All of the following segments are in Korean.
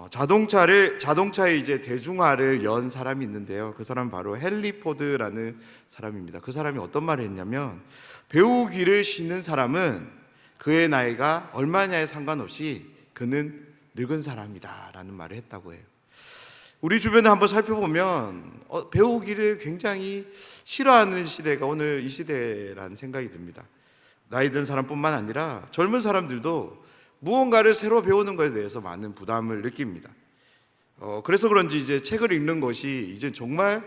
자동차의 이제 대중화를 연 사람이 있는데요. 그 사람은 바로 헨리 포드라는 사람입니다. 그 사람이 어떤 말을 했냐면, 배우기를 쉬는 사람은 그의 나이가 얼마냐에 상관없이 그는 늙은 사람이다 라는 말을 했다고 해요. 우리 주변에 한번 살펴보면 배우기를 굉장히 싫어하는 시대가 오늘 이 시대라는 생각이 듭니다. 나이 든 사람뿐만 아니라 젊은 사람들도 무언가를 새로 배우는 것에 대해서 많은 부담을 느낍니다. 그래서 그런지 이제 책을 읽는 것이 이제 정말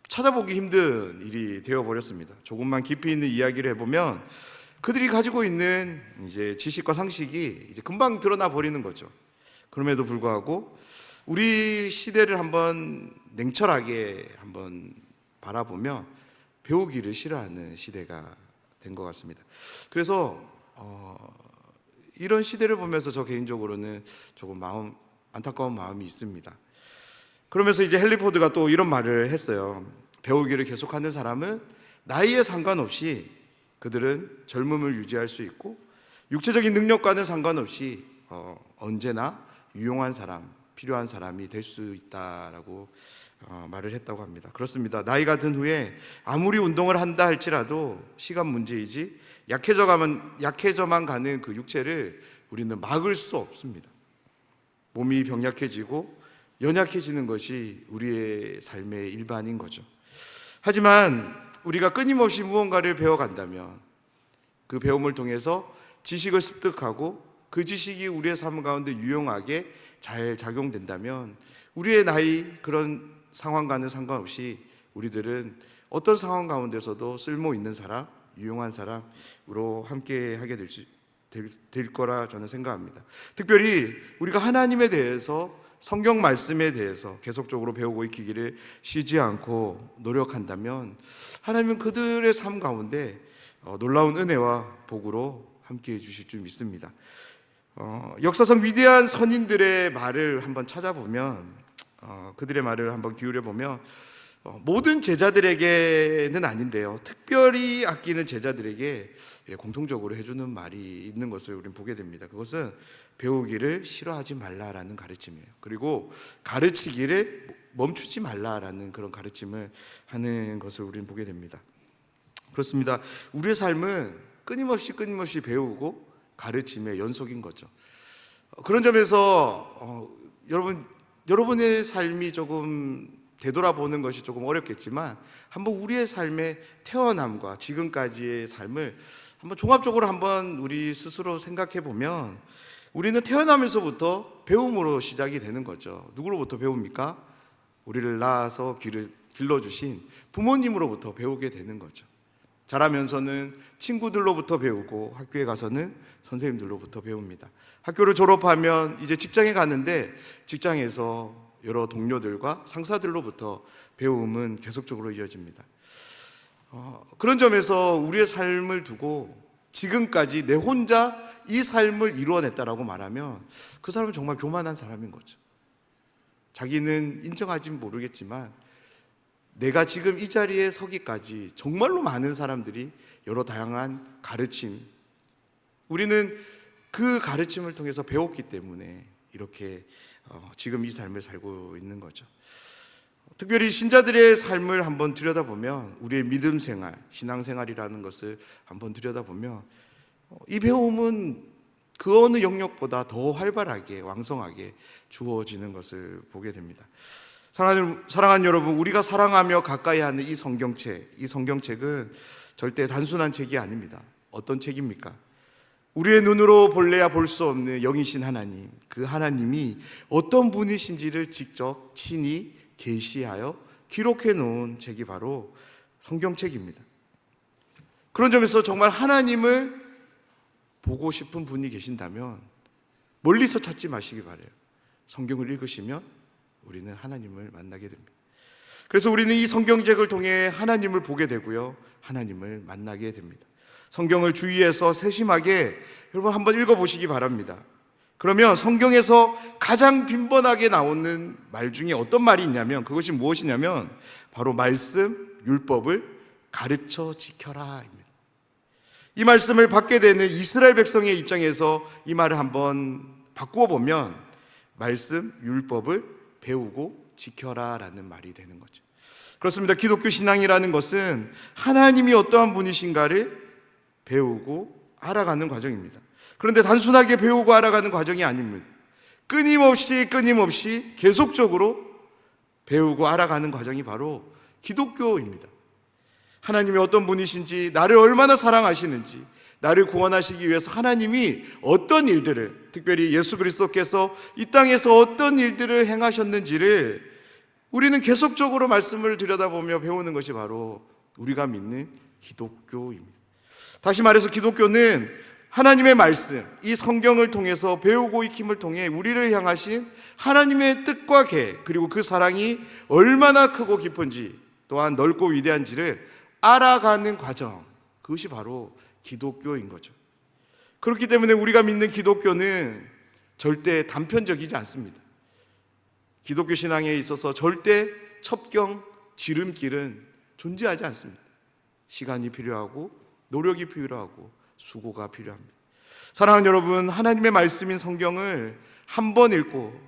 찾아보기 힘든 일이 되어버렸습니다. 조금만 깊이 있는 이야기를 해보면 그들이 가지고 있는 이제 지식과 상식이 이제 금방 드러나 버리는 거죠. 그럼에도 불구하고 우리 시대를 한번 냉철하게 한번 바라보면 배우기를 싫어하는 시대가 된 것 같습니다. 그래서 이런 시대를 보면서 저 개인적으로는 조금 안타까운 마음이 있습니다. 그러면서 이제 헨리 포드가 또 이런 말을 했어요. 배우기를 계속하는 사람은 나이에 상관없이 그들은 젊음을 유지할 수 있고 육체적인 능력과는 상관없이 언제나 유용한 사람, 필요한 사람이 될 수 있다라고 말을 했다고 합니다. 그렇습니다. 나이가 든 후에 아무리 운동을 한다 할지라도 시간 문제이지 약해져만 가는 그 육체를 우리는 막을 수 없습니다. 몸이 병약해지고 연약해지는 것이 우리의 삶의 일반인 거죠. 하지만 우리가 끊임없이 무언가를 배워간다면 그 배움을 통해서 지식을 습득하고 그 지식이 우리의 삶 가운데 유용하게 잘 작용된다면 우리의 나이, 그런 상황과는 상관없이 우리들은 어떤 상황 가운데서도 쓸모 있는 사람, 유용한 사람으로 함께 하게 될 거라 저는 생각합니다. 특별히 우리가 하나님에 대해서, 성경 말씀에 대해서 계속적으로 배우고 익히기를 쉬지 않고 노력한다면 하나님은 그들의 삶 가운데 놀라운 은혜와 복으로 함께 해주실 줄 믿습니다. 역사상 위대한 선인들의 말을 한번 찾아보면, 그들의 말을 한번 기울여보면 모든 제자들에게는 아닌데요, 특별히 아끼는 제자들에게 공통적으로 해주는 말이 있는 것을 우리는 보게 됩니다. 그것은 배우기를 싫어하지 말라라는 가르침이에요. 그리고 가르치기를 멈추지 말라라는 그런 가르침을 하는 것을 우리는 보게 됩니다. 그렇습니다. 우리의 삶은 끊임없이 배우고 가르침의 연속인 거죠. 그런 점에서 여러분의 삶이 조금 되돌아보는 것이 조금 어렵겠지만 한번 우리의 삶의 태어남과 지금까지의 삶을 한번 종합적으로 한번 우리 스스로 생각해 보면 우리는 태어나면서부터 배움으로 시작이 되는 거죠. 누구로부터 배웁니까? 우리를 낳아서 길러주신 부모님으로부터 배우게 되는 거죠. 자라면서는 친구들로부터 배우고 학교에 가서는 선생님들로부터 배웁니다. 학교를 졸업하면 이제 직장에 가는데 직장에서 여러 동료들과 상사들로부터 배움은 계속적으로 이어집니다. 그런 점에서 우리의 삶을 두고 지금까지 내 혼자 이 삶을 이루어냈다라고 말하면 그 사람은 정말 교만한 사람인 거죠. 자기는 인정하진 모르겠지만 내가 지금 이 자리에 서기까지 정말로 많은 사람들이 여러 다양한 가르침, 우리는 그 가르침을 통해서 배웠기 때문에 이렇게 지금 이 삶을 살고 있는 거죠. 특별히 신자들의 삶을 한번 들여다보면, 우리의 믿음 생활, 신앙생활이라는 것을 한번 들여다보면 이 배움은 그 어느 영역보다 더 활발하게, 왕성하게 주어지는 것을 보게 됩니다. 사랑하는 여러분, 우리가 사랑하며 가까이 하는 이 성경책은 절대 단순한 책이 아닙니다. 어떤 책입니까? 우리의 눈으로 볼래야 볼 수 없는 영이신 하나님, 그 하나님이 어떤 분이신지를 직접 친히 계시하여 기록해 놓은 책이 바로 성경책입니다. 그런 점에서 정말 하나님을 보고 싶은 분이 계신다면 멀리서 찾지 마시기 바라요. 성경을 읽으시면 우리는 하나님을 만나게 됩니다. 그래서 우리는 이 성경책을 통해 하나님을 보게 되고요, 하나님을 만나게 됩니다. 성경을 주의해서 세심하게 여러분 한번 읽어보시기 바랍니다. 그러면 성경에서 가장 빈번하게 나오는 말 중에 어떤 말이 있냐면, 그것이 무엇이냐면 바로 말씀, 율법을 가르쳐 지켜라 입니다. 이 말씀을 받게 되는 이스라엘 백성의 입장에서 이 말을 한번 바꾸어 보면 말씀, 율법을 배우고 지켜라라는 말이 되는 거죠. 그렇습니다. 기독교 신앙이라는 것은 하나님이 어떠한 분이신가를 배우고 알아가는 과정입니다. 그런데 단순하게 배우고 알아가는 과정이 아닙니다. 끊임없이 계속적으로 배우고 알아가는 과정이 바로 기독교입니다. 하나님이 어떤 분이신지, 나를 얼마나 사랑하시는지, 나를 구원하시기 위해서 하나님이 어떤 일들을, 특별히 예수 그리스도께서 이 땅에서 어떤 일들을 행하셨는지를 우리는 계속적으로 말씀을 들여다보며 배우는 것이 바로 우리가 믿는 기독교입니다. 다시 말해서 기독교는 하나님의 말씀, 이 성경을 통해서 배우고 익힘을 통해 우리를 향하신 하나님의 뜻과 계획, 그리고 그 사랑이 얼마나 크고 깊은지, 또한 넓고 위대한지를 알아가는 과정, 그것이 바로 기독교인 거죠. 그렇기 때문에 우리가 믿는 기독교는 절대 단편적이지 않습니다. 기독교 신앙에 있어서 절대 첩경, 지름길은 존재하지 않습니다. 시간이 필요하고 노력이 필요하고 수고가 필요합니다. 사랑하는 여러분, 하나님의 말씀인 성경을 한 번 읽고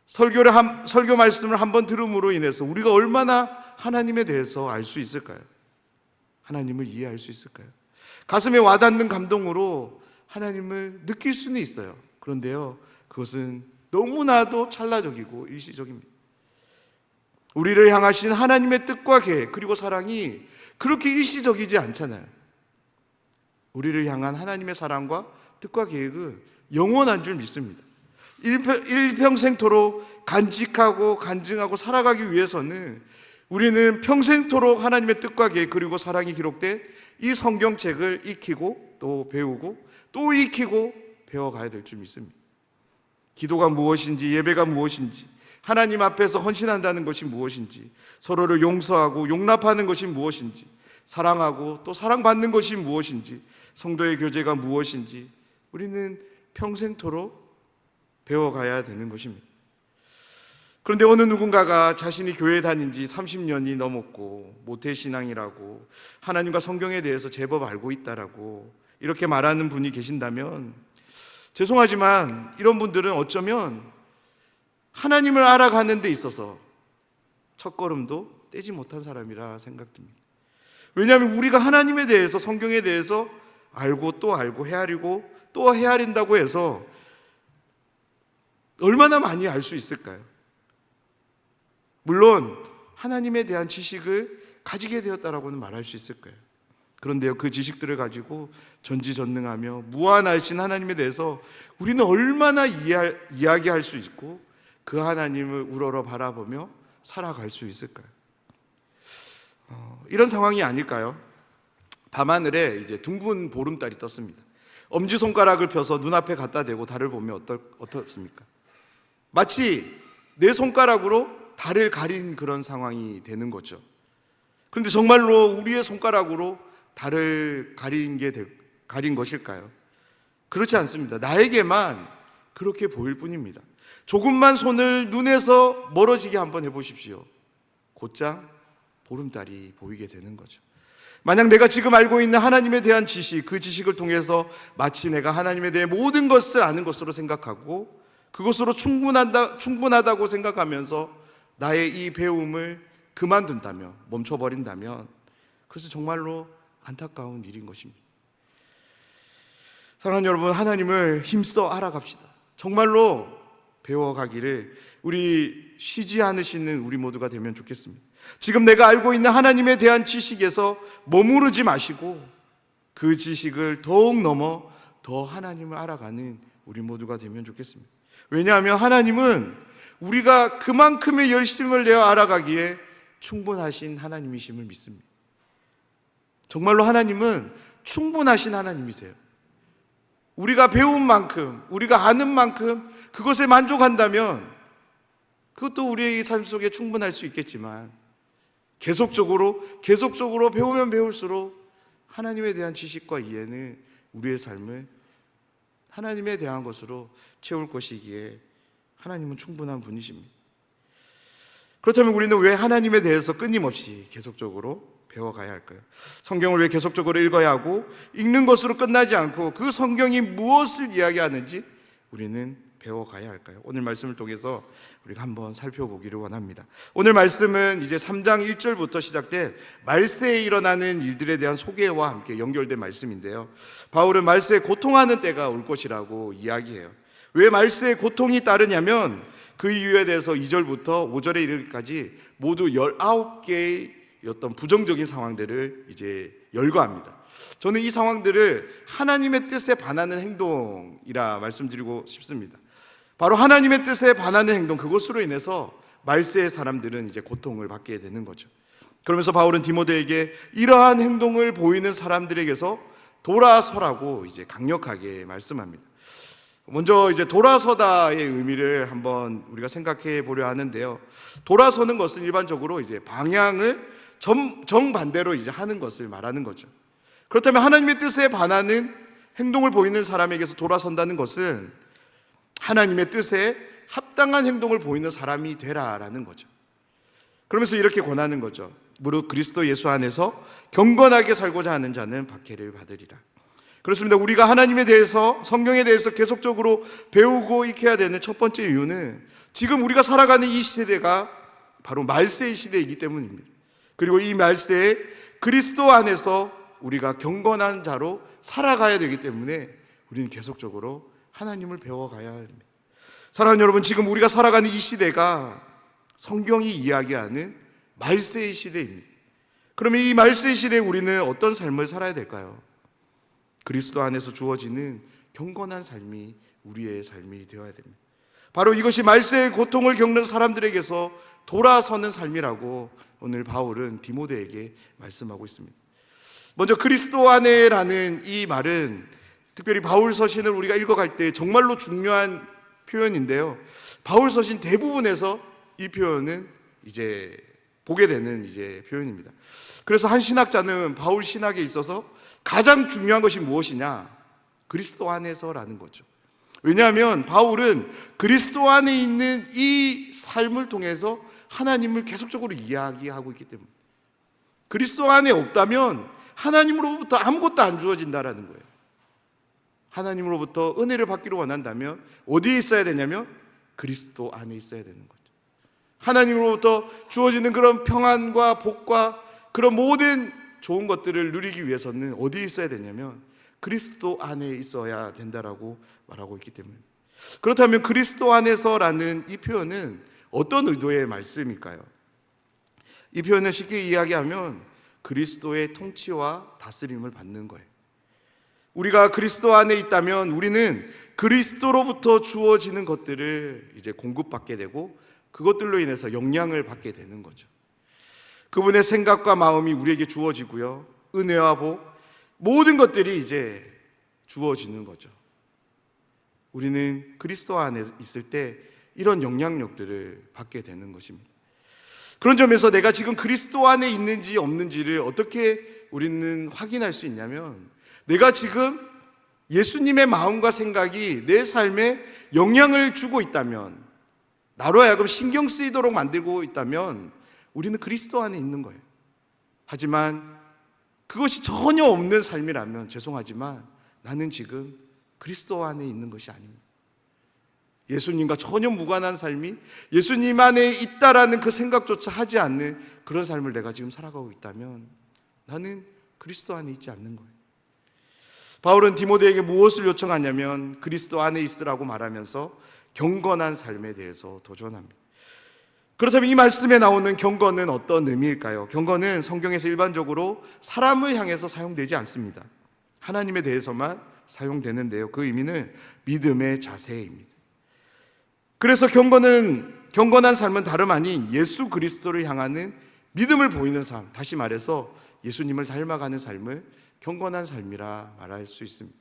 설교 말씀을 한 번 들음으로 인해서 우리가 얼마나 하나님에 대해서 알 수 있을까요? 하나님을 이해할 수 있을까요? 가슴에 와닿는 감동으로 하나님을 느낄 수는 있어요. 그런데요, 그것은 너무나도 찰나적이고 일시적입니다. 우리를 향하신 하나님의 뜻과 계획, 그리고 사랑이 그렇게 일시적이지 않잖아요. 우리를 향한 하나님의 사랑과 뜻과 계획은 영원한 줄 믿습니다. 일평생토록 간직하고 간증하고 살아가기 위해서는 우리는 평생토록 하나님의 뜻과 계획, 그리고 사랑이 기록된 이 성경책을 익히고 또 배우고 또 익히고 배워가야 될 줄 믿습니다. 기도가 무엇인지, 예배가 무엇인지, 하나님 앞에서 헌신한다는 것이 무엇인지, 서로를 용서하고 용납하는 것이 무엇인지, 사랑하고 또 사랑받는 것이 무엇인지, 성도의 교제가 무엇인지 우리는 평생토록 배워가야 되는 것입니다. 그런데 어느 누군가가 자신이 교회 다닌 지 30년이 넘었고 모태신앙이라고, 하나님과 성경에 대해서 제법 알고 있다라고 이렇게 말하는 분이 계신다면 죄송하지만 이런 분들은 어쩌면 하나님을 알아가는 데 있어서 첫걸음도 떼지 못한 사람이라 생각됩니다. 왜냐하면 우리가 하나님에 대해서, 성경에 대해서 알고 또 알고 헤아리고 또 헤아린다고 해서 얼마나 많이 알 수 있을까요? 물론 하나님에 대한 지식을 가지게 되었다라고는 말할 수 있을 거예요. 그런데요, 그 지식들을 가지고 전지전능하며 무한하신 하나님에 대해서 우리는 얼마나 이야기할 수 있고 그 하나님을 우러러 바라보며 살아갈 수 있을까요? 이런 상황이 아닐까요? 밤하늘에 이제 둥근 보름달이 떴습니다. 엄지손가락을 펴서 눈앞에 갖다 대고 달을 보면 어떻습니까? 마치 내 손가락으로 달을 가린 그런 상황이 되는 거죠. 그런데 정말로 우리의 손가락으로 달을 가린 것일까요? 그렇지 않습니다. 나에게만 그렇게 보일 뿐입니다. 조금만 손을 눈에서 멀어지게 한번 해보십시오. 곧장 보름달이 보이게 되는 거죠. 만약 내가 지금 알고 있는 하나님에 대한 지식, 그 지식을 통해서 마치 내가 하나님에 대해 모든 것을 아는 것으로 생각하고 그것으로 충분하다고 생각하면서 나의 이 배움을 그만둔다면, 멈춰버린다면 그것은 정말로 안타까운 일인 것입니다. 사랑하는 여러분, 하나님을 힘써 알아갑시다. 정말로 배워가기를 우리 쉬지 않으시는 우리 모두가 되면 좋겠습니다. 지금 내가 알고 있는 하나님에 대한 지식에서 머무르지 마시고 그 지식을 더욱 넘어 더 하나님을 알아가는 우리 모두가 되면 좋겠습니다. 왜냐하면 하나님은 우리가 그만큼의 열심을 내어 알아가기에 충분하신 하나님이심을 믿습니다. 정말로 하나님은 충분하신 하나님이세요. 우리가 배운 만큼, 우리가 아는 만큼 그것에 만족한다면 그것도 우리의 삶 속에 충분할 수 있겠지만 계속적으로 배우면 배울수록 하나님에 대한 지식과 이해는 우리의 삶을 하나님에 대한 것으로 채울 것이기에 하나님은 충분한 분이십니다. 그렇다면 우리는 왜 하나님에 대해서 끊임없이 계속적으로 배워가야 할까요? 성경을 왜 계속적으로 읽어야 하고 읽는 것으로 끝나지 않고 그 성경이 무엇을 이야기하는지 우리는 배워가야 할까요? 오늘 말씀을 통해서 우리가 한번 살펴보기를 원합니다. 오늘 말씀은 이제 3장 1절부터 시작된 말세에 일어나는 일들에 대한 소개와 함께 연결된 말씀인데요, 바울은 말세에 고통하는 때가 올 것이라고 이야기해요. 왜 말세에 고통이 따르냐면 그 이유에 대해서 2절부터 5절에 이르기까지 모두 19개의 어떤 부정적인 상황들을 이제 열거합니다. 저는 이 상황들을 하나님의 뜻에 반하는 행동이라 말씀드리고 싶습니다. 바로 하나님의 뜻에 반하는 행동, 그것으로 인해서 말세의 사람들은 이제 고통을 받게 되는 거죠. 그러면서 바울은 디모데에게 이러한 행동을 보이는 사람들에게서 돌아서라고 이제 강력하게 말씀합니다. 먼저 이제 돌아서다의 의미를 한번 우리가 생각해 보려 하는데요, 돌아서는 것은 일반적으로 이제 방향을 정반대로 이제 하는 것을 말하는 거죠. 그렇다면 하나님의 뜻에 반하는 행동을 보이는 사람에게서 돌아선다는 것은 하나님의 뜻에 합당한 행동을 보이는 사람이 되라라는 거죠. 그러면서 이렇게 권하는 거죠. 무릇 그리스도 예수 안에서 경건하게 살고자 하는 자는 박해를 받으리라. 그렇습니다. 우리가 하나님에 대해서, 성경에 대해서 계속적으로 배우고 익혀야 되는 첫 번째 이유는 지금 우리가 살아가는 이 시대가 바로 말세의 시대이기 때문입니다. 그리고 이 말세에 그리스도 안에서 우리가 경건한 자로 살아가야 되기 때문에 우리는 계속적으로 하나님을 배워가야 합니다. 사랑하는 여러분, 지금 우리가 살아가는 이 시대가 성경이 이야기하는 말세의 시대입니다. 그러면 이 말세의 시대에 우리는 어떤 삶을 살아야 될까요? 그리스도 안에서 주어지는 경건한 삶이 우리의 삶이 되어야 됩니다. 바로 이것이 말세의 고통을 겪는 사람들에게서 돌아서는 삶이라고 오늘 바울은 디모데에게 말씀하고 있습니다. 먼저 그리스도 안에라는 이 말은 특별히 바울 서신을 우리가 읽어갈 때 정말로 중요한 표현인데요, 바울 서신 대부분에서 이 표현은 이제 보게 되는 이제 표현입니다. 그래서 한 신학자는 바울 신학에 있어서 가장 중요한 것이 무엇이냐? 그리스도 안에서라는 거죠. 왜냐하면 바울은 그리스도 안에 있는 이 삶을 통해서 하나님을 계속적으로 이야기하고 있기 때문에, 그리스도 안에 없다면 하나님으로부터 아무것도 안 주어진다라는 거예요. 하나님으로부터 은혜를 받기를 원한다면 어디에 있어야 되냐면 그리스도 안에 있어야 되는 거죠. 하나님으로부터 주어지는 그런 평안과 복과 그런 모든 좋은 것들을 누리기 위해서는 어디에 있어야 되냐면 그리스도 안에 있어야 된다라고 말하고 있기 때문에, 그렇다면 그리스도 안에서라는 이 표현은 어떤 의도의 말씀일까요? 이 표현을 쉽게 이야기하면 그리스도의 통치와 다스림을 받는 거예요. 우리가 그리스도 안에 있다면 우리는 그리스도로부터 주어지는 것들을 이제 공급받게 되고 그것들로 인해서 영향을 받게 되는 거죠. 그분의 생각과 마음이 우리에게 주어지고요, 은혜와 복, 모든 것들이 이제 주어지는 거죠. 우리는 그리스도 안에 있을 때 이런 영향력들을 받게 되는 것입니다. 그런 점에서 내가 지금 그리스도 안에 있는지 없는지를 어떻게 우리는 확인할 수 있냐면, 내가 지금 예수님의 마음과 생각이 내 삶에 영향을 주고 있다면, 나로 하여금 신경 쓰이도록 만들고 있다면 우리는 그리스도 안에 있는 거예요. 하지만 그것이 전혀 없는 삶이라면 죄송하지만 나는 지금 그리스도 안에 있는 것이 아닙니다. 예수님과 전혀 무관한 삶이 예수님 안에 있다라는 그 생각조차 하지 않는 그런 삶을 내가 지금 살아가고 있다면 나는 그리스도 안에 있지 않는 거예요. 바울은 디모데에게 무엇을 요청하냐면 그리스도 안에 있으라고 말하면서 경건한 삶에 대해서 도전합니다. 그렇다면 이 말씀에 나오는 경건은 어떤 의미일까요? 경건은 성경에서 일반적으로 사람을 향해서 사용되지 않습니다. 하나님에 대해서만 사용되는데요, 그 의미는 믿음의 자세입니다. 그래서 경건한 삶은 다름 아닌 예수 그리스도를 향하는 믿음을 보이는 삶, 다시 말해서 예수님을 닮아가는 삶을 경건한 삶이라 말할 수 있습니다.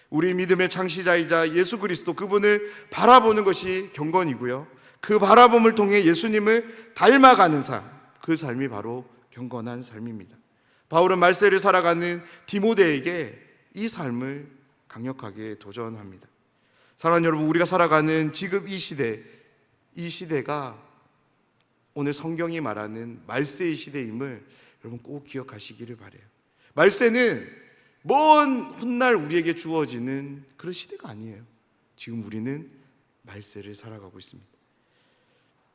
우리 믿음의 창시자이자 예수 그리스도, 그분을 바라보는 것이 경건이고요, 그 바라봄을 통해 예수님을 닮아가는 삶, 그 삶이 바로 경건한 삶입니다. 바울은 말세를 살아가는 디모데에게 이 삶을 강력하게 도전합니다. 사랑하는 여러분, 우리가 살아가는 지금 이 시대가 오늘 성경이 말하는 말세의 시대임을 여러분 꼭 기억하시기를 바라요. 말세는 먼 훗날 우리에게 주어지는 그런 시대가 아니에요. 지금 우리는 말세를 살아가고 있습니다.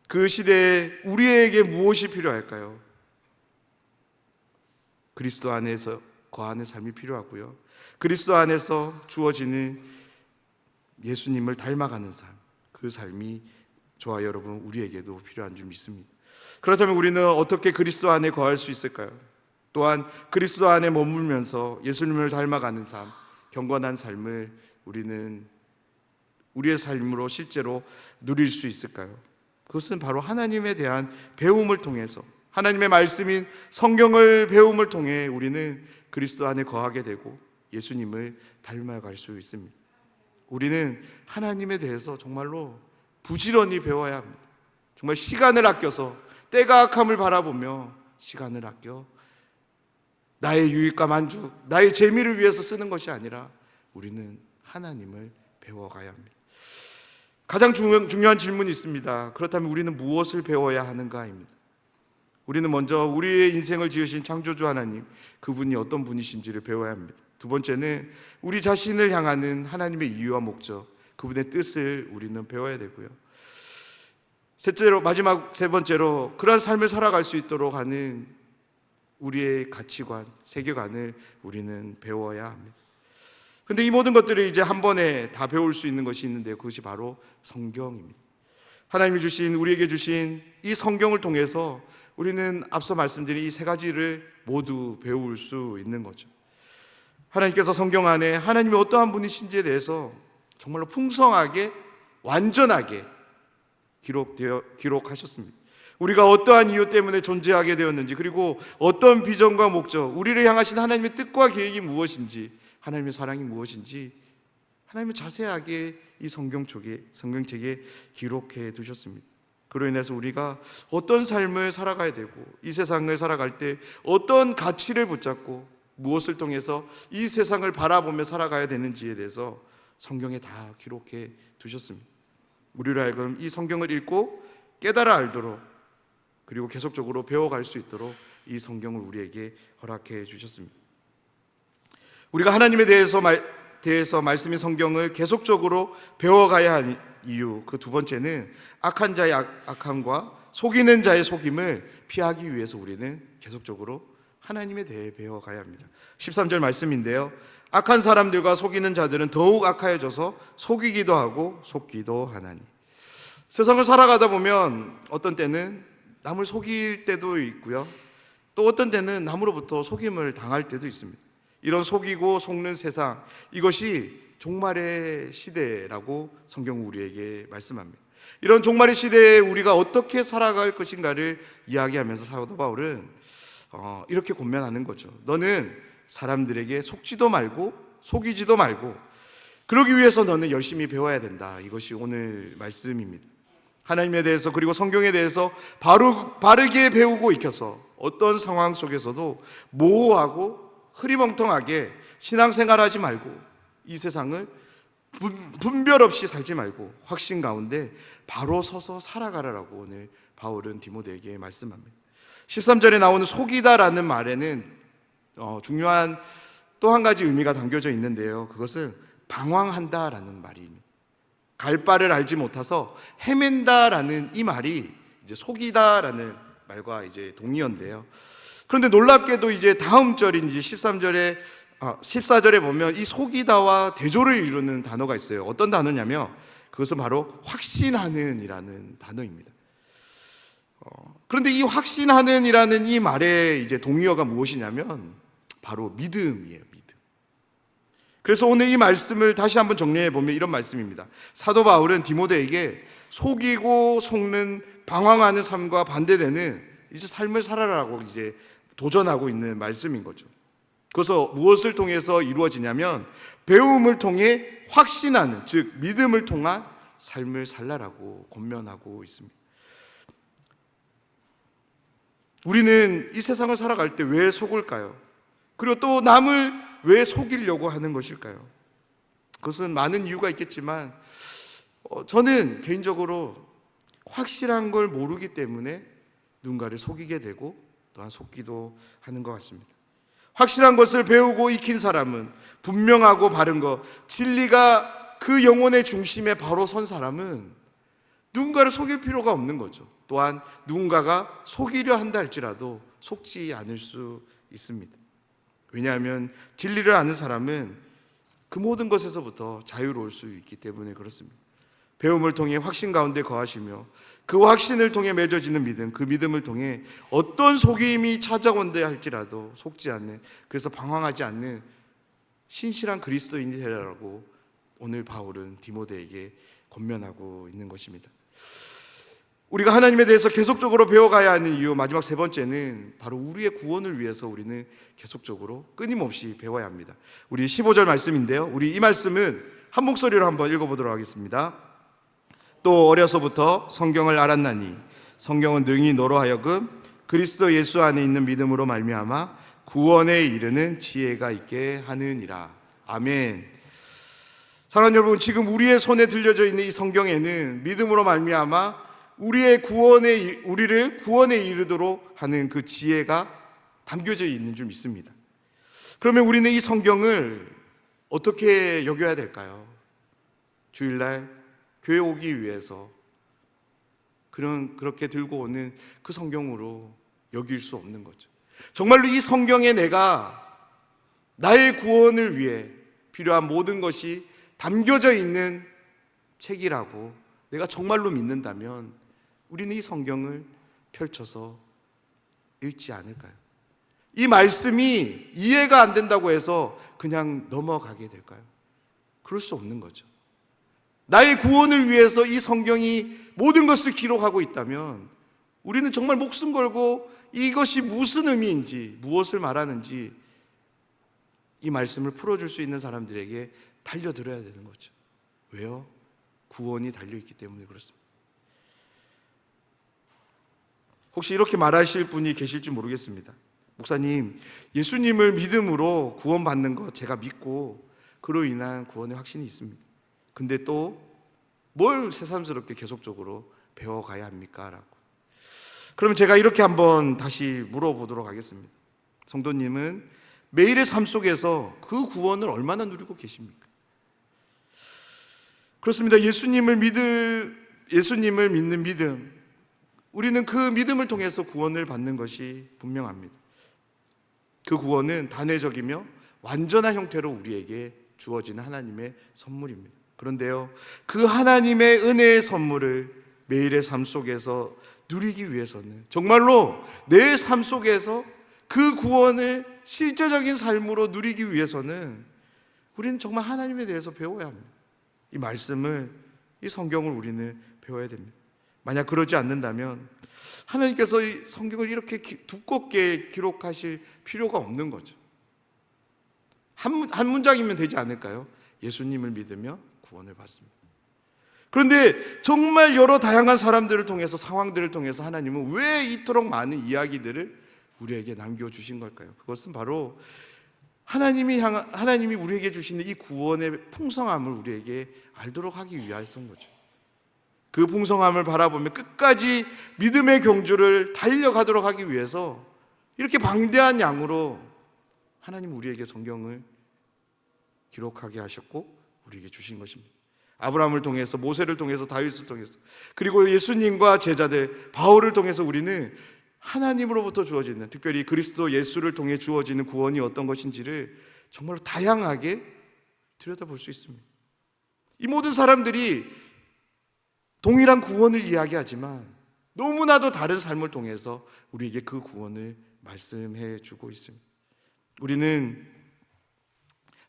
그 시대에 우리에게 무엇이 필요할까요? 그리스도 안에서 거하는 삶이 필요하고요, 그리스도 안에서 주어지는 예수님을 닮아가는 삶, 그 삶이 저와 여러분 우리에게도 필요한 줄 믿습니다. 그렇다면 우리는 어떻게 그리스도 안에 거할 수 있을까요? 또한 그리스도 안에 머물면서 예수님을 닮아가는 삶, 경건한 삶을 우리는 우리의 삶으로 실제로 누릴 수 있을까요? 그것은 바로 하나님에 대한 배움을 통해서, 하나님의 말씀인 성경을 배움을 통해 우리는 그리스도 안에 거하게 되고 예수님을 닮아갈 수 있습니다. 우리는 하나님에 대해서 정말로 부지런히 배워야 합니다. 정말 시간을 아껴서, 때가 악함을 바라보며 시간을 아껴 나의 유익과 만족, 나의 재미를 위해서 쓰는 것이 아니라 우리는 하나님을 배워가야 합니다. 가장 중요한 질문이 있습니다. 그렇다면 우리는 무엇을 배워야 하는가입니다. 우리는 먼저 우리의 인생을 지으신 창조주 하나님, 그분이 어떤 분이신지를 배워야 합니다. 두 번째는 우리 자신을 향하는 하나님의 이유와 목적, 그분의 뜻을 우리는 배워야 되고요, 셋째로, 마지막 세 번째로 그러한 삶을 살아갈 수 있도록 하는 우리의 가치관, 세계관을 우리는 배워야 합니다. 그런데 이 모든 것들을 이제 한 번에 다 배울 수 있는 것이 있는데 그것이 바로 성경입니다. 하나님이 주신, 우리에게 주신 이 성경을 통해서 우리는 앞서 말씀드린 이 세 가지를 모두 배울 수 있는 거죠. 하나님께서 성경 안에 하나님이 어떠한 분이신지에 대해서 정말로 풍성하게, 완전하게 기록하셨습니다. 우리가 어떠한 이유 때문에 존재하게 되었는지, 그리고 어떤 비전과 목적, 우리를 향하신 하나님의 뜻과 계획이 무엇인지, 하나님의 사랑이 무엇인지 하나님은 자세하게 이 성경책에 기록해 두셨습니다. 그로 인해서 우리가 어떤 삶을 살아가야 되고, 이 세상을 살아갈 때 어떤 가치를 붙잡고 무엇을 통해서 이 세상을 바라보며 살아가야 되는지에 대해서 성경에 다 기록해 두셨습니다. 우리로 하여금 이 성경을 읽고 깨달아 알도록, 그리고 계속적으로 배워갈 수 있도록 이 성경을 우리에게 허락해 주셨습니다. 우리가 하나님에 대해서 말씀인 성경을 계속적으로 배워가야 하는 이유, 그 두 번째는 악한 자의 악함과 속이는 자의 속임을 피하기 위해서 우리는 계속적으로 하나님에 대해 배워가야 합니다. 13절 말씀인데요, 악한 사람들과 속이는 자들은 더욱 악하여져서 속이기도 하고 속기도 하나니. 세상을 살아가다 보면 어떤 때는 남을 속일 때도 있고요, 또 어떤 때는 남으로부터 속임을 당할 때도 있습니다. 이런 속이고 속는 세상, 이것이 종말의 시대라고 성경은 우리에게 말씀합니다. 이런 종말의 시대에 우리가 어떻게 살아갈 것인가를 이야기하면서 사도 바울은 이렇게 권면하는 거죠. 너는 사람들에게 속지도 말고 속이지도 말고, 그러기 위해서 너는 열심히 배워야 된다. 이것이 오늘 말씀입니다. 하나님에 대해서, 그리고 성경에 대해서 바르게 배우고 익혀서 어떤 상황 속에서도 모호하고 흐리멍텅하게 신앙생활하지 말고, 이 세상을 분별 없이 살지 말고 확신 가운데 바로 서서 살아가라라고 오늘 바울은 디모데에게 말씀합니다. 13절에 나오는 속이다라는 말에는 중요한 또 한 가지 의미가 담겨져 있는데요, 그것은 방황한다라는 말입니다. 갈 바를 알지 못해서 헤맨다라는 이 말이 이제 속이다라는 말과 이제 동의어인데요. 그런데 놀랍게도 이제 다음 절인 이제 14절에 보면 이 속이다와 대조를 이루는 단어가 있어요. 어떤 단어냐면 그것은 바로 확신하는 이라는 단어입니다. 그런데 이 확신하는 이라는 이 말의 이제 동의어가 무엇이냐면 바로 믿음이에요. 믿음. 그래서 오늘 이 말씀을 다시 한번 정리해 보면 이런 말씀입니다. 사도 바울은 디모데에게 속이고 속는 방황하는 삶과 반대되는 이제 삶을 살아라라고 이제 도전하고 있는 말씀인 거죠. 그래서 무엇을 통해서 이루어지냐면 배움을 통해 확신하는, 즉 믿음을 통한 삶을 살라라고 권면하고 있습니다. 우리는 이 세상을 살아갈 때 왜 속을까요? 그리고 또 남을 왜 속이려고 하는 것일까요? 그것은 많은 이유가 있겠지만 저는 개인적으로 확실한 걸 모르기 때문에 누군가를 속이게 되고 또한 속기도 하는 것 같습니다. 확실한 것을 배우고 익힌 사람은 분명하고 바른 것, 진리가 그 영혼의 중심에 바로 선 사람은 누군가를 속일 필요가 없는 거죠. 또한 누군가가 속이려 한다 할지라도 속지 않을 수 있습니다. 왜냐하면 진리를 아는 사람은 그 모든 것에서부터 자유로울 수 있기 때문에 그렇습니다. 배움을 통해 확신 가운데 거하시며 그 확신을 통해 맺어지는 믿음, 그 믿음을 통해 어떤 속임이 찾아온다 할지라도 속지 않는, 그래서 방황하지 않는 신실한 그리스도인이 되라고 오늘 바울은 디모데에게 권면하고 있는 것입니다. 우리가 하나님에 대해서 계속적으로 배워가야 하는 이유, 마지막 세 번째는 바로 우리의 구원을 위해서 우리는 계속적으로 끊임없이 배워야 합니다. 우리 15절 말씀인데요, 우리 이 말씀은 한 목소리로 한번 읽어보도록 하겠습니다. 또 어려서부터 성경을 알았나니 성경은 능히 너로 하여금 그리스도 예수 안에 있는 믿음으로 말미암아 구원에 이르는 지혜가 있게 하느니라. 아멘. 사랑하는 여러분, 지금 우리의 손에 들려져 있는 이 성경에는 믿음으로 말미암아 우리를 구원에 이르도록 하는 그 지혜가 담겨져 있는 줄 믿습니다. 그러면 우리는 이 성경을 어떻게 여겨야 될까요? 주일날 교회 오기 위해서 그렇게 들고 오는 그 성경으로 여길 수 없는 거죠. 정말로 이 성경에 내가 나의 구원을 위해 필요한 모든 것이 담겨져 있는 책이라고 내가 정말로 믿는다면 우리는 이 성경을 펼쳐서 읽지 않을까요? 이 말씀이 이해가 안 된다고 해서 그냥 넘어가게 될까요? 그럴 수 없는 거죠. 나의 구원을 위해서 이 성경이 모든 것을 기록하고 있다면 우리는 정말 목숨 걸고 이것이 무슨 의미인지, 무엇을 말하는지 이 말씀을 풀어줄 수 있는 사람들에게 달려들어야 되는 거죠. 왜요? 구원이 달려있기 때문에 그렇습니다. 혹시 이렇게 말하실 분이 계실지 모르겠습니다. 목사님, 예수님을 믿음으로 구원받는 거 제가 믿고 그로 인한 구원의 확신이 있습니다. 근데 또 뭘 새삼스럽게 계속적으로 배워가야 합니까? 라고. 그러면 제가 이렇게 한번 다시 물어보도록 하겠습니다. 성도님은 매일의 삶 속에서 그 구원을 얼마나 누리고 계십니까? 그렇습니다. 예수님을 믿는 믿음, 우리는 그 믿음을 통해서 구원을 받는 것이 분명합니다. 그 구원은 단회적이며 완전한 형태로 우리에게 주어지는 하나님의 선물입니다. 그런데요, 그 하나님의 은혜의 선물을 매일의 삶 속에서 누리기 위해서는, 정말로 내 삶 속에서 그 구원을 실제적인 삶으로 누리기 위해서는 우리는 정말 하나님에 대해서 배워야 합니다. 이 말씀을, 이 성경을 우리는 배워야 됩니다. 만약 그러지 않는다면 하나님께서 이 성경을 이렇게 두껍게 기록하실 필요가 없는 거죠. 한 문장이면 되지 않을까요? 예수님을 믿으며 구원을 받습니다. 그런데 정말 여러 다양한 사람들을 통해서, 상황들을 통해서 하나님은 왜 이토록 많은 이야기들을 우리에게 남겨주신 걸까요? 그것은 바로 하나님이 우리에게 주시는 이 구원의 풍성함을 우리에게 알도록 하기 위해서인 거죠. 그 풍성함을 바라보며 끝까지 믿음의 경주를 달려가도록 하기 위해서 이렇게 방대한 양으로 하나님 우리에게 성경을 기록하게 하셨고 우리에게 주신 것입니다. 아브라함을 통해서, 모세를 통해서, 다윗을 통해서, 그리고 예수님과 제자들 바울을 통해서 우리는 하나님으로부터 주어지는, 특별히 그리스도 예수를 통해 주어지는 구원이 어떤 것인지를 정말로 다양하게 들여다볼 수 있습니다. 이 모든 사람들이 동일한 구원을 이야기하지만 너무나도 다른 삶을 통해서 우리에게 그 구원을 말씀해 주고 있습니다. 우리는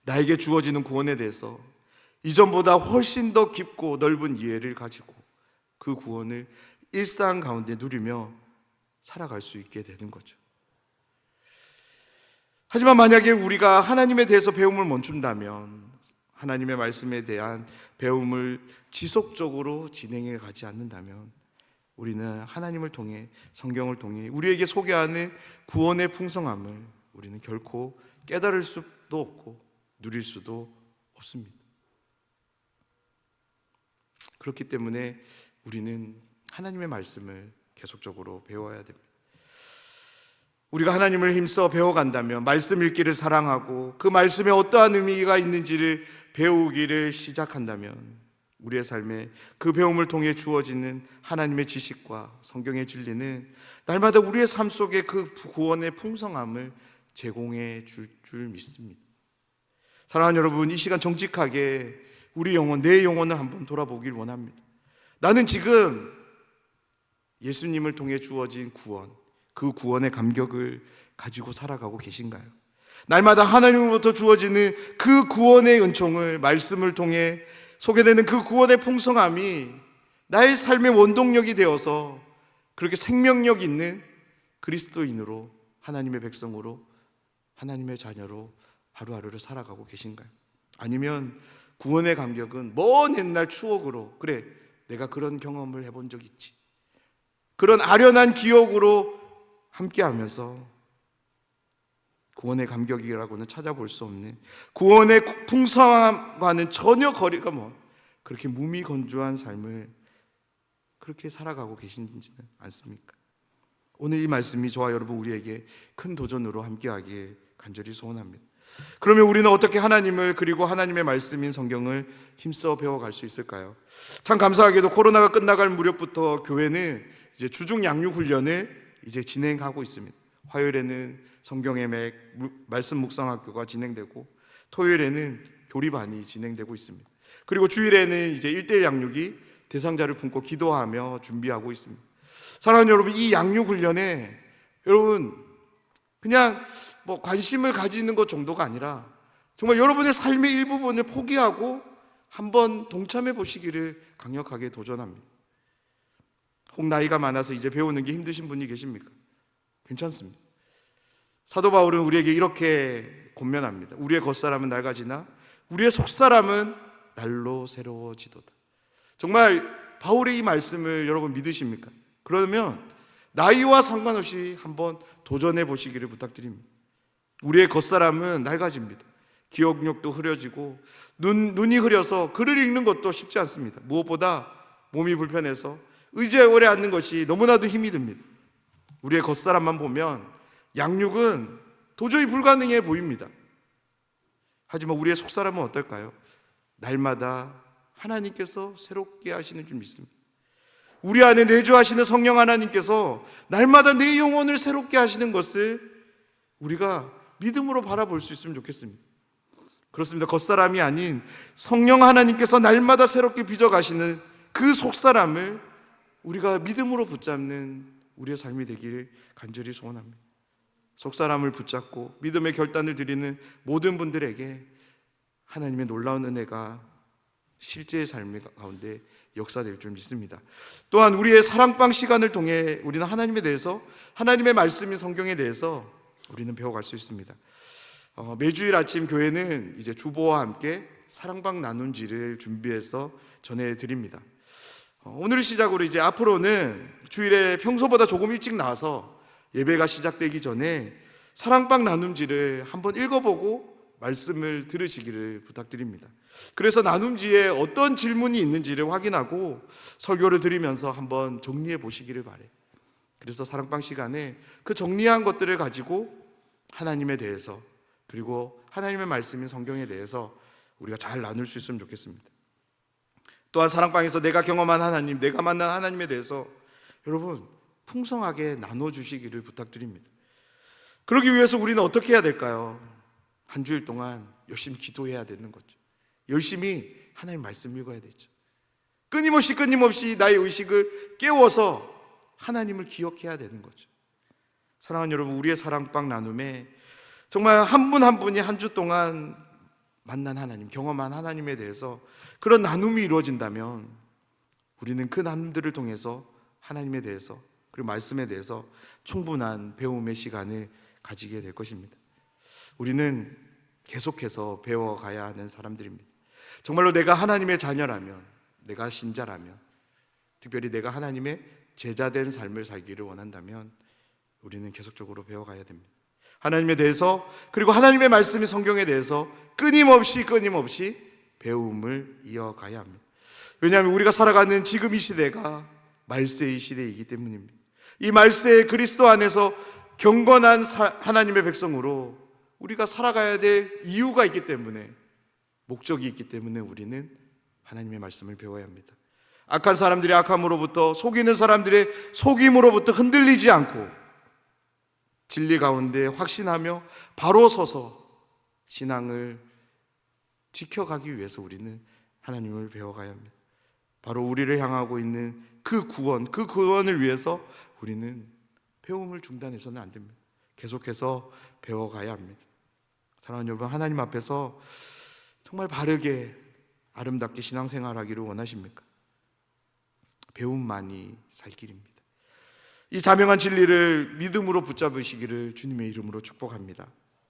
나에게 주어지는 구원에 대해서 이전보다 훨씬 더 깊고 넓은 이해를 가지고 그 구원을 일상 가운데 누리며 살아갈 수 있게 되는 거죠. 하지만 만약에 우리가 하나님에 대해서 배움을 멈춘다면, 하나님의 말씀에 대한 배움을 지속적으로 진행해 가지 않는다면 우리는 하나님을 통해, 성경을 통해 우리에게 소개하는 구원의 풍성함을 우리는 결코 깨달을 수도 없고 누릴 수도 없습니다. 그렇기 때문에 우리는 하나님의 말씀을 계속적으로 배워야 됩니다. 우리가 하나님을 힘써 배워간다면, 말씀 읽기를 사랑하고 그 말씀에 어떠한 의미가 있는지를 배우기를 시작한다면 우리의 삶에 그 배움을 통해 주어지는 하나님의 지식과 성경의 진리는 날마다 우리의 삶 속에 그 구원의 풍성함을 제공해 줄 믿습니다. 사랑하는 여러분, 이 시간 정직하게 우리 영혼, 내 영혼을 한번 돌아보길 원합니다. 나는 지금 예수님을 통해 주어진 구원, 그 구원의 감격을 가지고 살아가고 계신가요? 날마다 하나님으로부터 주어지는 그 구원의 은총을 말씀을 통해 소개되는 그 구원의 풍성함이 나의 삶의 원동력이 되어서 그렇게 생명력 있는 그리스도인으로, 하나님의 백성으로, 하나님의 자녀로 하루하루를 살아가고 계신가요? 아니면 구원의 감격은 먼 옛날 추억으로, 그래 내가 그런 경험을 해본 적 있지, 그런 아련한 기억으로 함께하면서 구원의 감격이라고는 찾아볼 수 없는, 구원의 풍성함과는 전혀 거리가 먼 그렇게 무미건조한 삶을 그렇게 살아가고 계신지는 않습니까? 오늘 이 말씀이 저와 여러분 우리에게 큰 도전으로 함께하기에 간절히 소원합니다. 그러면 우리는 어떻게 하나님을, 그리고 하나님의 말씀인 성경을 힘써 배워갈 수 있을까요? 참 감사하게도 코로나가 끝나갈 무렵부터 교회는 이제 주중 양육 훈련을 이제 진행하고 있습니다. 화요일에는 성경의 맥 말씀 묵상학교가 진행되고, 토요일에는 교리반이 진행되고 있습니다. 그리고 주일에는 이제 1:1 양육이 대상자를 품고 기도하며 준비하고 있습니다. 사랑하는 여러분, 이 양육 훈련에 여러분 그냥 관심을 가지는 것 정도가 아니라 정말 여러분의 삶의 일부분을 포기하고 한번 동참해 보시기를 강력하게 도전합니다. 혹 나이가 많아서 이제 배우는 게 힘드신 분이 계십니까? 괜찮습니다. 사도 바울은 우리에게 이렇게 권면합니다. 우리의 겉사람은 낡아지나 우리의 속사람은 날로 새로워지도다. 정말 바울의 이 말씀을 여러분 믿으십니까? 그러면 나이와 상관없이 한번 도전해 보시기를 부탁드립니다. 우리의 겉사람은 낡아집니다. 기억력도 흐려지고 눈이 흐려서 글을 읽는 것도 쉽지 않습니다. 무엇보다 몸이 불편해서 의자에 오래 앉는 것이 너무나도 힘이 듭니다. 우리의 겉사람만 보면 양육은 도저히 불가능해 보입니다. 하지만 우리의 속사람은 어떨까요? 날마다 하나님께서 새롭게 하시는 줄 믿습니다. 우리 안에 내주하시는 성령 하나님께서 날마다 내 영혼을 새롭게 하시는 것을 우리가 믿음으로 바라볼 수 있으면 좋겠습니다. 그렇습니다. 겉사람이 아닌 성령 하나님께서 날마다 새롭게 빚어가시는 그 속사람을 우리가 믿음으로 붙잡는 우리의 삶이 되기를 간절히 소원합니다. 속사람을 붙잡고 믿음의 결단을 드리는 모든 분들에게 하나님의 놀라운 은혜가 실제의 삶 가운데 역사될 줄 믿습니다. 또한 우리의 사랑방 시간을 통해 우리는 하나님에 대해서, 하나님의 말씀인 성경에 대해서 우리는 배워갈 수 있습니다. 매주일 아침 교회는 이제 주보와 함께 사랑방 나눔지를 준비해서 전해드립니다. 오늘 시작으로 이제 앞으로는 주일에 평소보다 조금 일찍 나와서 예배가 시작되기 전에 사랑방 나눔지를 한번 읽어보고 말씀을 들으시기를 부탁드립니다. 그래서 나눔지에 어떤 질문이 있는지를 확인하고 설교를 드리면서 한번 정리해 보시기를 바래요. 그래서 사랑방 시간에 그 정리한 것들을 가지고 하나님에 대해서, 그리고 하나님의 말씀인 성경에 대해서 우리가 잘 나눌 수 있으면 좋겠습니다. 또한 사랑방에서 내가 경험한 하나님, 내가 만난 하나님에 대해서 여러분 풍성하게 나눠주시기를 부탁드립니다. 그러기 위해서 우리는 어떻게 해야 될까요? 한 주일 동안 열심히 기도해야 되는 거죠. 열심히 하나님 말씀 읽어야 되죠. 끊임없이 나의 의식을 깨워서 하나님을 기억해야 되는 거죠. 사랑하는 여러분, 우리의 사랑방 나눔에 정말 한 분 한 분이 한 주 동안 만난 하나님, 경험한 하나님에 대해서 그런 나눔이 이루어진다면 우리는 그 나눔들을 통해서 하나님에 대해서, 그리고 말씀에 대해서 충분한 배움의 시간을 가지게 될 것입니다. 우리는 계속해서 배워가야 하는 사람들입니다. 정말로 내가 하나님의 자녀라면, 내가 신자라면, 특별히 내가 하나님의 제자된 삶을 살기를 원한다면 우리는 계속적으로 배워가야 됩니다. 하나님에 대해서, 그리고 하나님의 말씀이 성경에 대해서 끊임없이 배움을 이어가야 합니다. 왜냐하면 우리가 살아가는 지금 이 시대가 말세의 시대이기 때문입니다. 이 말세의 그리스도 안에서 경건한 하나님의 백성으로 우리가 살아가야 될 이유가 있기 때문에 목적이 있기 때문에 우리는 하나님의 말씀을 배워야 합니다. 악한 사람들의 악함으로부터, 속이는 사람들의 속임으로부터 흔들리지 않고 진리 가운데 확신하며 바로 서서 신앙을 지켜가기 위해서 우리는 하나님을 배워가야 합니다. 바로 우리를 향하고 있는 그 구원을 위해서 우리는 배움을 중단해서는 안 됩니다. 계속해서 배워가야 합니다. 사랑하는 여러분, 하나님 앞에서 정말 바르게 아름답게 신앙생활하기를 원하십니까? 배움만이 살 길입니다. 이 자명한 진리를 믿음으로 붙잡으시기를 주님의 이름으로 축복합니다.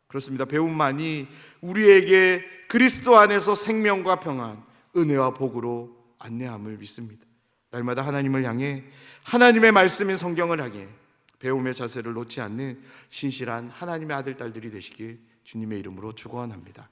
그렇습니다. 배움만이 우리에게 그리스도 안에서 생명과 평안, 은혜와 복으로 안내함을 믿습니다. 날마다 하나님을 향해, 하나님의 말씀인 성경을 향해 배움의 자세를 놓지 않는 신실한 하나님의 아들, 딸들이 되시길 주님의 이름으로 축원합니다.